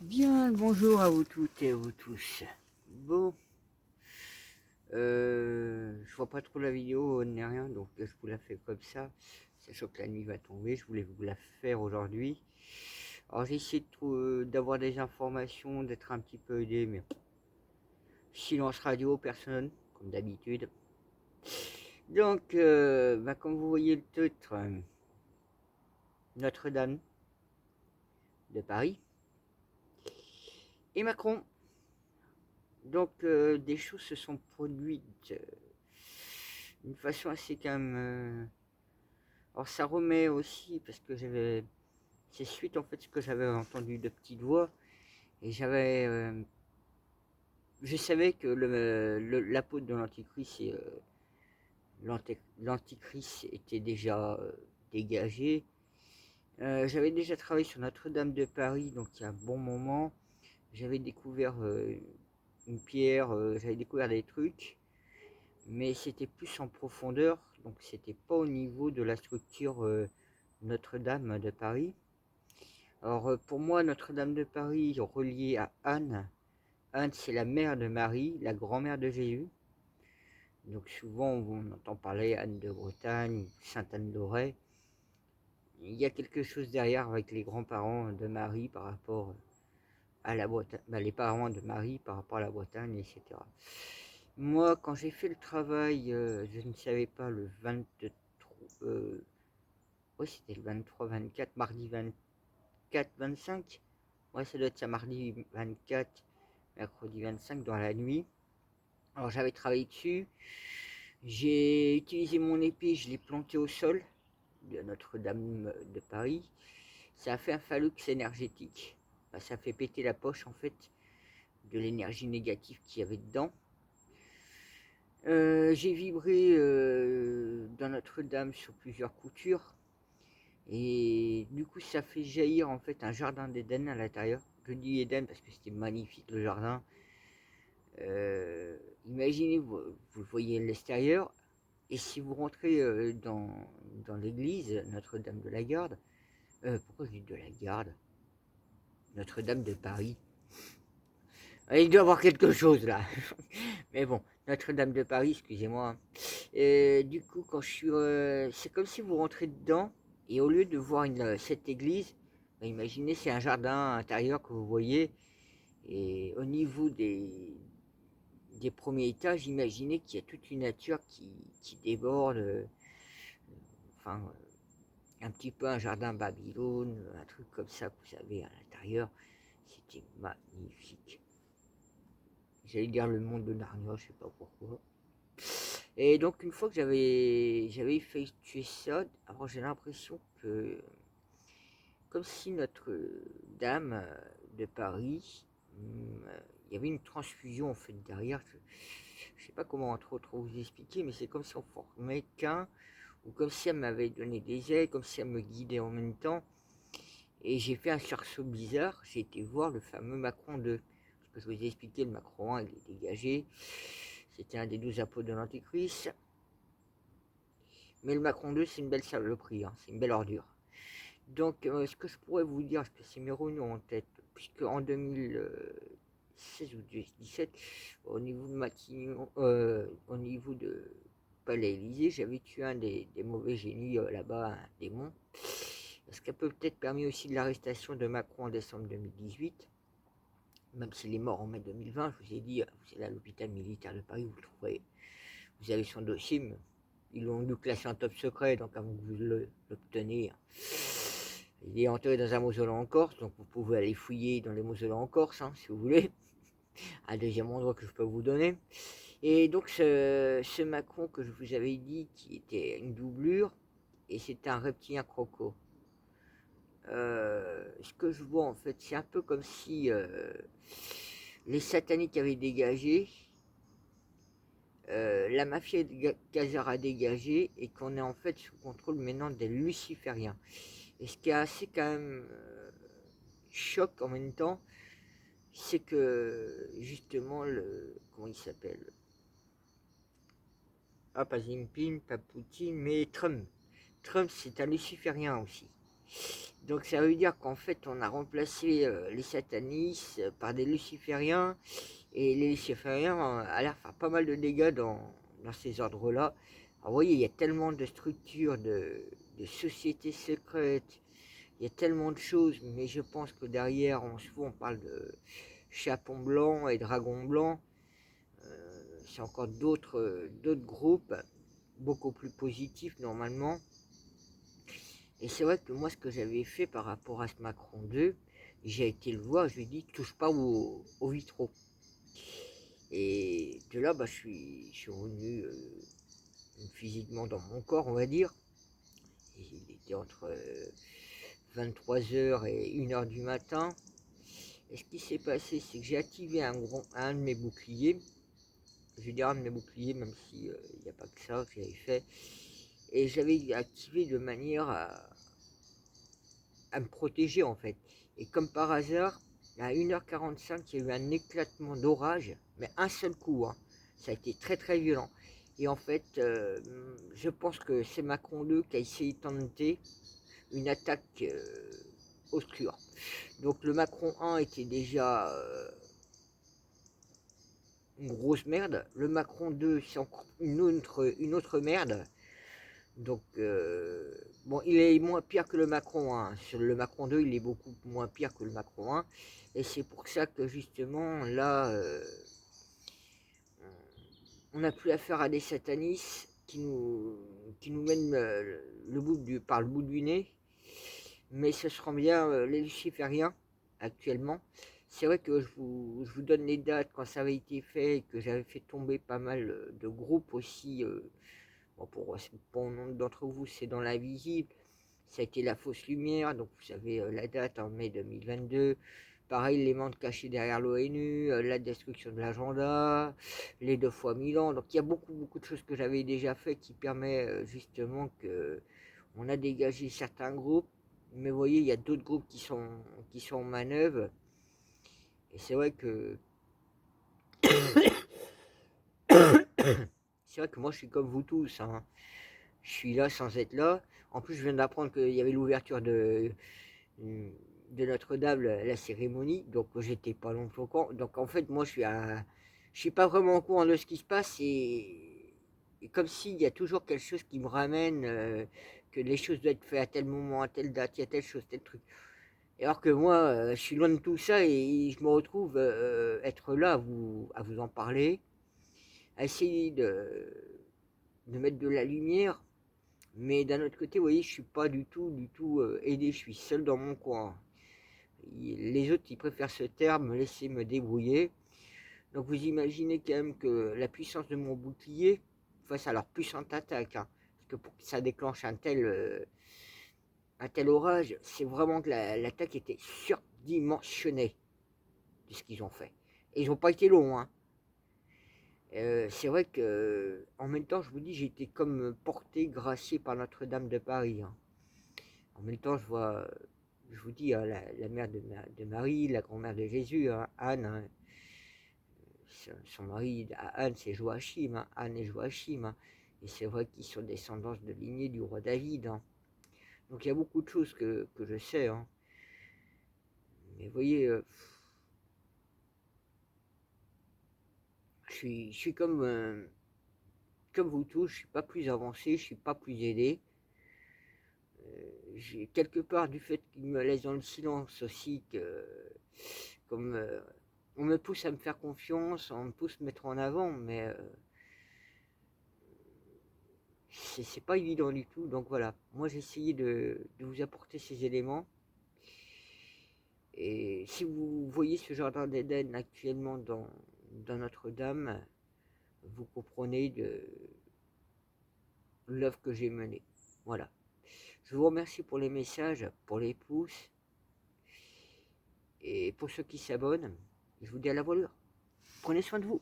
Bien, bonjour à vous toutes et à vous tous. Bon, je vois pas trop la vidéo ni rien, donc je vous la fais comme ça, sachant que la nuit va tomber. Je voulais vous la faire aujourd'hui. Alors j'ai essayé d'avoir des informations, d'être un petit peu aidé, mais silence radio, personne, comme d'habitude. Donc, comme vous voyez le titre, Notre-Dame de Paris et Macron. Donc, des choses se sont produites d'une façon assez quand même. Alors, ça remet aussi, parce que c'est suite en fait ce que j'avais entendu de petite voix, et je savais que l'apôtre de l'Antichrist et l'Antichrist était déjà dégagé. J'avais déjà travaillé sur Notre-Dame de Paris, donc il y a un bon moment. J'avais découvert une pierre, j'avais découvert des trucs, mais c'était plus en profondeur, donc c'était pas au niveau de la structure Notre-Dame de Paris. Alors pour moi, Notre-Dame de Paris reliée à Anne. Anne, c'est la mère de Marie, la grand-mère de Jésus. Donc souvent on entend parler Anne de Bretagne, Sainte Anne d'Auray. Il y a quelque chose derrière avec les grands-parents de Marie par rapport à la Bretagne, les parents de Marie par rapport à la Bretagne, etc. Moi, quand j'ai fait le travail, je ne savais pas le 23, oui c'était le 23, 24, mardi 24, 25. Ouais, ça doit être ça, mardi 24, mercredi 25, dans la nuit. Alors j'avais travaillé dessus. J'ai utilisé mon épée, je l'ai planté au sol de Notre-Dame de Paris. Ça a fait un phallux énergétique. Ça a fait péter la poche en fait de l'énergie négative qu'il y avait dedans. J'ai vibré dans Notre-Dame sur plusieurs coutures. Et du coup, ça fait jaillir en fait un jardin d'Éden à l'intérieur. Je dis Éden parce que c'était magnifique le jardin. Imaginez, vous voyez l'extérieur, et si vous rentrez dans l'église Notre-Dame de la Garde, pourquoi je dis de la Garde, Notre-Dame de Paris, il doit y avoir quelque chose là. Mais bon, Notre-Dame de Paris, excusez-moi. Du coup, quand je suis, c'est comme si vous rentrez dedans, et au lieu de voir cette église, imaginez c'est un jardin intérieur que vous voyez, et au niveau des premiers étages, imaginez qu'il y a toute une nature qui déborde, enfin, un petit peu un jardin Babylone, un truc comme ça que vous avez à l'intérieur. C'était magnifique. J'allais dire le monde de Narnia, je sais pas pourquoi. Et donc une fois que j'avais effectué ça, alors j'ai l'impression que, comme si Notre-Dame de Paris, il y avait une transfusion en fait derrière. Je sais pas comment trop vous expliquer, mais c'est comme si on formait qu'un, ou comme si elle m'avait donné des ailes, comme si elle me guidait en même temps. Et j'ai fait un sursaut bizarre, j'ai été voir le fameux Macron 2. Parce que je vous ai expliqué, le Macron 1, il est dégagé. C'était un des 12 apôtres de l'Antéchrist. Mais le Macron 2, c'est une belle saloperie, hein, c'est une belle ordure. Donc, ce que je pourrais vous dire, parce que c'est mes réunions en tête, puisque en 2016 ou 2017, au niveau de Matignon, au niveau de Palais Élysée, j'avais tué un des mauvais génies là-bas, un démon. Ce qui a peut-être permis aussi de l'arrestation de Macron en décembre 2018, même s'il est mort en mai 2020. Je vous ai dit, vous allez à l'hôpital militaire de Paris, vous trouverez, vous avez son dossier, mais ils l'ont dû classer en top secret, donc avant que vous l'obteniez. Il est enterré dans un mausolée en Corse, donc vous pouvez aller fouiller dans les mausolées en Corse, hein, si vous voulez. Un deuxième endroit que je peux vous donner. Et donc ce Macron que je vous avais dit, qui était une doublure, et c'était un reptilien croco. Ce que je vois en fait, c'est un peu comme si les sataniques avaient dégagé, la mafia Khazar a dégagé, et qu'on est en fait sous contrôle maintenant des lucifériens. Et ce qui est assez quand même choc en même temps, c'est que justement comment il s'appelle, pas Jinping, pas Poutine, mais Trump. Trump, c'est un luciférien aussi. Donc ça veut dire qu'en fait on a remplacé les satanistes par des lucifériens, et les lucifériens a l'air faire pas mal de dégâts dans ces ordres-là. Alors vous voyez, il y a tellement de structures, de sociétés secrètes, il y a tellement de choses, mais je pense que derrière, souvent on parle de chapon blanc et dragon blanc. C'est encore d'autres groupes, beaucoup plus positifs normalement. Et c'est vrai que moi, ce que j'avais fait par rapport à ce Macron 2, j'ai été le voir, je lui ai dit, touche pas au vitraux. Et de là, bah, je suis revenu physiquement dans mon corps, on va dire. Et il était entre 23 h et 1 h du matin. Et ce qui s'est passé, c'est que j'ai activé un de mes boucliers. Je vais dire un de mes boucliers, même s'il n'y a pas que ça que j'avais fait. Et j'avais activé de manière à me protéger en fait. Et comme par hasard, à 1 h 45, il y a eu un éclatement d'orage, mais un seul coup, hein. Ça a été très très violent. Et en fait, je pense que c'est Macron 2 qui a essayé de tenter une attaque obscure. Donc le Macron 1 était déjà une grosse merde. Le Macron 2, c'est encore une autre merde. Donc, bon, il est moins pire que le Macron 1. Sur le Macron 2, il est beaucoup moins pire que le Macron 1. Et c'est pour ça que justement, là, on n'a plus affaire à des satanistes qui nous mènent par le bout du nez. Mais ce seront bien les lucifériens, actuellement. C'est vrai que je vous donne les dates quand ça avait été fait, que j'avais fait tomber pas mal de groupes aussi. Bon, pour nombre d'entre vous, c'est dans l'invisible. Ça a été la fausse lumière, donc vous savez la date en mai 2022. Pareil, les mondes cachés derrière l'ONU, la destruction de l'agenda, les 2 fois 1000 ans. Donc il y a beaucoup de choses que j'avais déjà fait qui permet justement que on a dégagé certains groupes. Mais vous voyez, il y a d'autres groupes qui sont en manœuvre. Et c'est vrai que moi je suis comme vous tous, hein. Je suis là sans être là. En plus, je viens d'apprendre qu'il y avait l'ouverture de Notre-Dame, la cérémonie, donc j'étais pas non plus au courant. Donc en fait, moi, je suis pas vraiment au courant de ce qui se passe, et comme s'il y a toujours quelque chose qui me ramène que les choses doivent être faites à tel moment, à telle date, il y a telle chose, tel truc. Et alors que moi, je suis loin de tout ça, et je me retrouve être là à vous en parler, à essayer de mettre de la lumière. Mais d'un autre côté, vous voyez, je suis pas du tout aidé, je suis seul dans mon coin. Les autres, ils préfèrent se taire, me laisser me débrouiller. Donc vous imaginez quand même que la puissance de mon bouclier face à leur puissante attaque, hein, parce que pour que ça déclenche un tel orage, c'est vraiment que l'attaque était surdimensionnée de ce qu'ils ont fait. Et ils n'ont pas été longs, hein. C'est vrai que en même temps, je vous dis, j'ai été comme porté, gracié par Notre-Dame de Paris, hein. En même temps, je vous dis, hein, la mère de Marie, la grand-mère de Jésus, hein, Anne, hein, son mari à Anne, c'est Joachim, hein, Anne et Joachim, hein. Et c'est vrai qu'ils sont descendants de lignée du roi David, hein. Donc il y a beaucoup de choses que je sais, hein. Mais vous voyez, je suis comme vous tous, je suis pas plus avancé, je suis pas plus aidé. J'ai quelque part du fait qu'il me laisse dans le silence aussi, que comme on me pousse à me faire confiance, on me pousse à me mettre en avant, mais c'est pas évident du tout. Donc voilà, moi j'ai essayé de vous apporter ces éléments. Et si vous voyez ce jardin d'Éden actuellement dans Notre-Dame, vous comprenez de l'œuvre que j'ai menée. Voilà. Je vous remercie pour les messages, pour les pouces, et pour ceux qui s'abonnent. Je vous dis à la voilure. Prenez soin de vous.